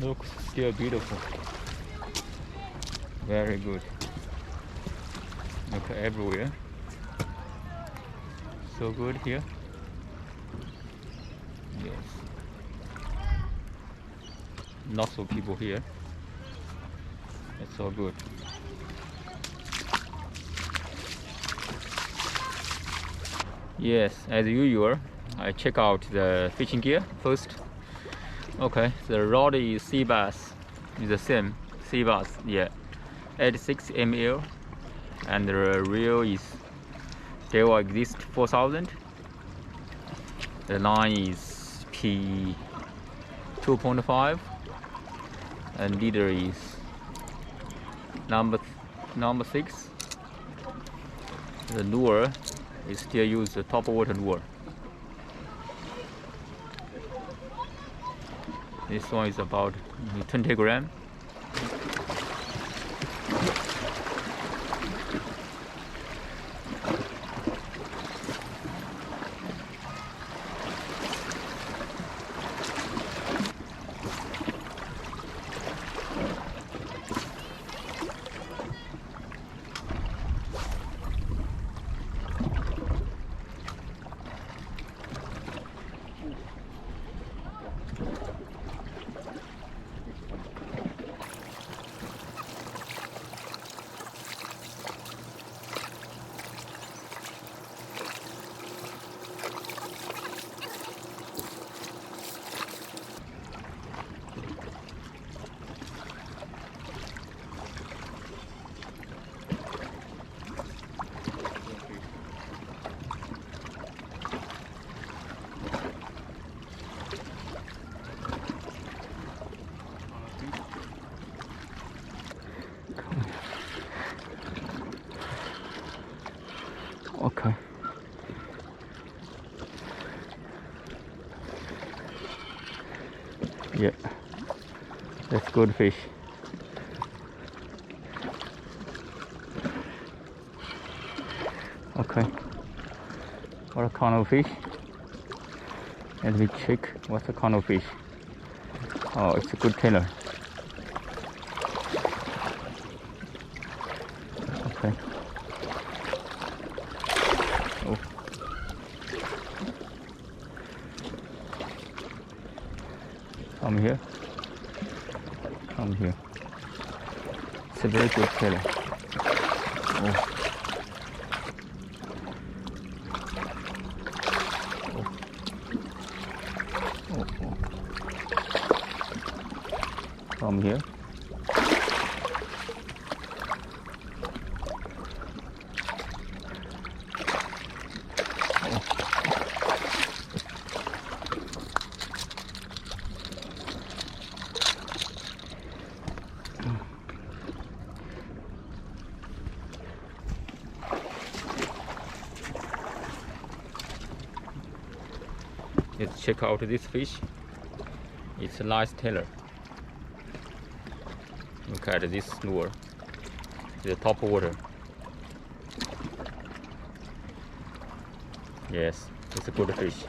Looks still beautiful. Very good. Look everywhere. So good here. Yes. Lots of people here. It's so good. Yes, as usual, I check out the fishing gear first. Okay, the rod is sea bass, is the same sea bass, yeah, 86 ml, and the reel is tailor exist 4000. The line is P 2.5, and leader is number 6. The lure is still use the Topwater lure. This one is about 20 grams. Okay. Yeah, that's good fish. Okay, what kind of fish? Let me check what's the kind of fish. Oh, it's a good tailor. Okay. Oh. Come here. Come here. It's a very good tailor. Oh. From here. Let's check out this fish. It's a nice tailor. Look at this lure, the Topwater. Yes, it's a good fish.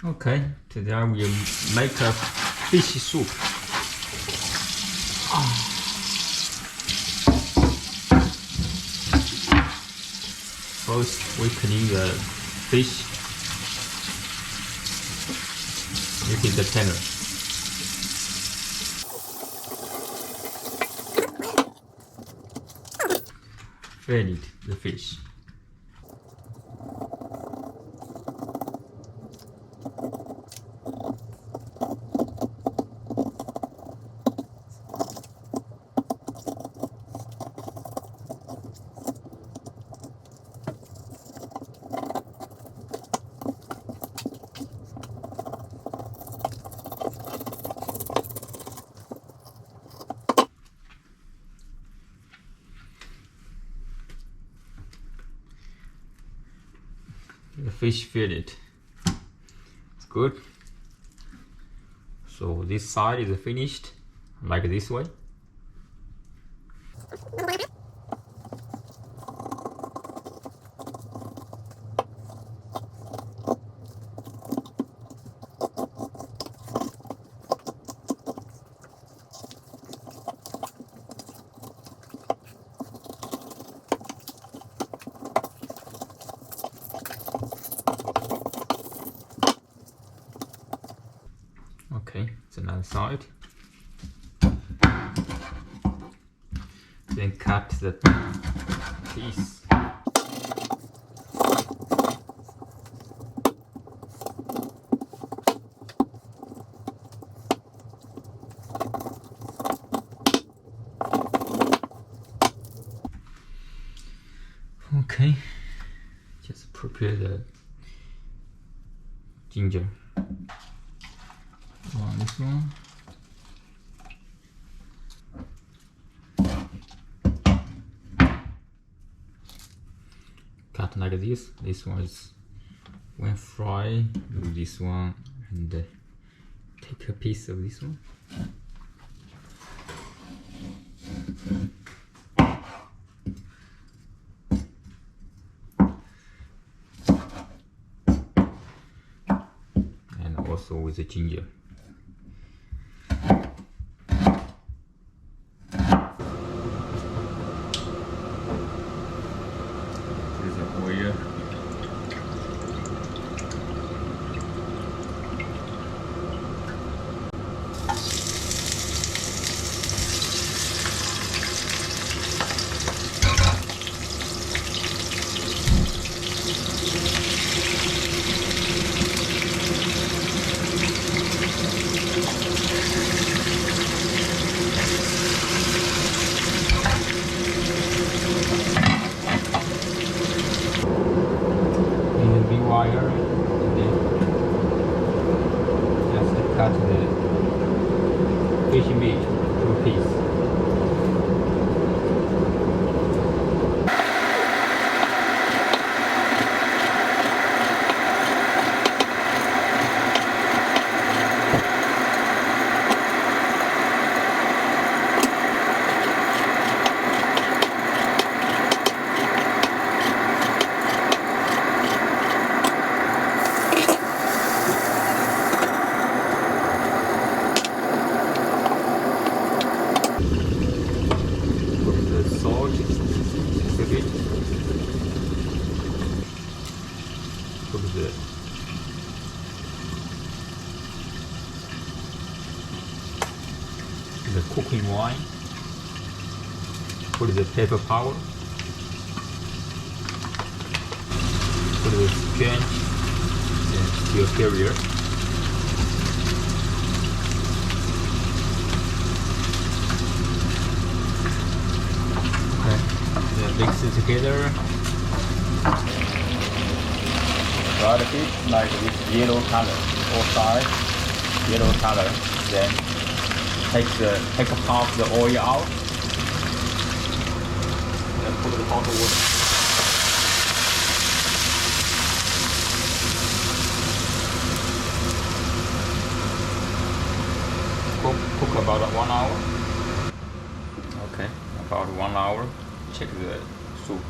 Okay, today I will make a fish soup. First, we clean the fish. This is the tailor. Fillet the fish. The fish fillet. It's good. So this side is finished like this way. side. Then cut the piece. Okay, just prepare the ginger. This one. Cut like this. This one is when fry. Do this one and take a piece of this one. And also with the ginger. Oil. Wire, and then just cut the fish meat to piece. The cooking wine, put the pepper powder, put the strange and steel carrier. Okay, then mix it together. Fry the fish like this yellow color, all sides, yellow color. Then take half the oil out and put the hot water. Cook about 1 hour. Okay, about 1 hour. Check the soup.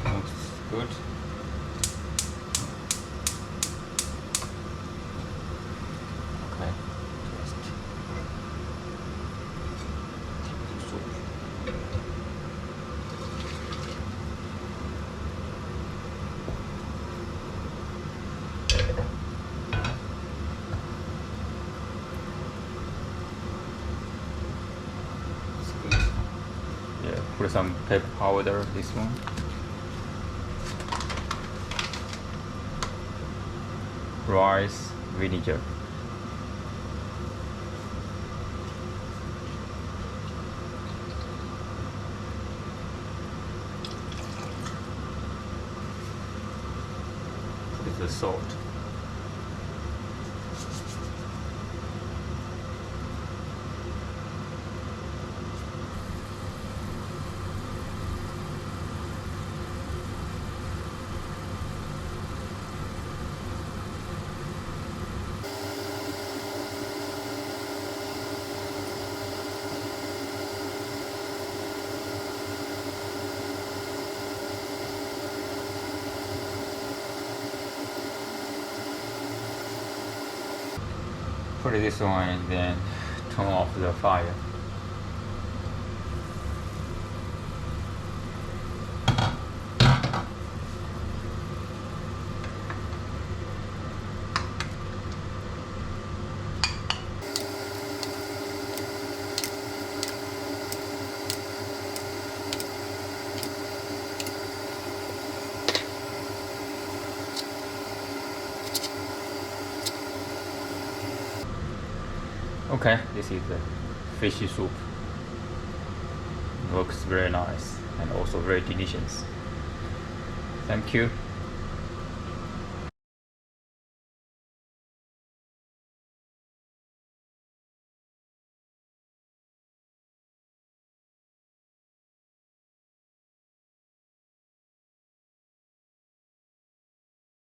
Looks good. Okay, just take the soup. It's good. Yeah, put some pepper powder, this one. Rice vinegar. Put the salt. Put this on and then turn off the fire. Okay, this is the fishy soup. Looks very nice and also very delicious. Thank you.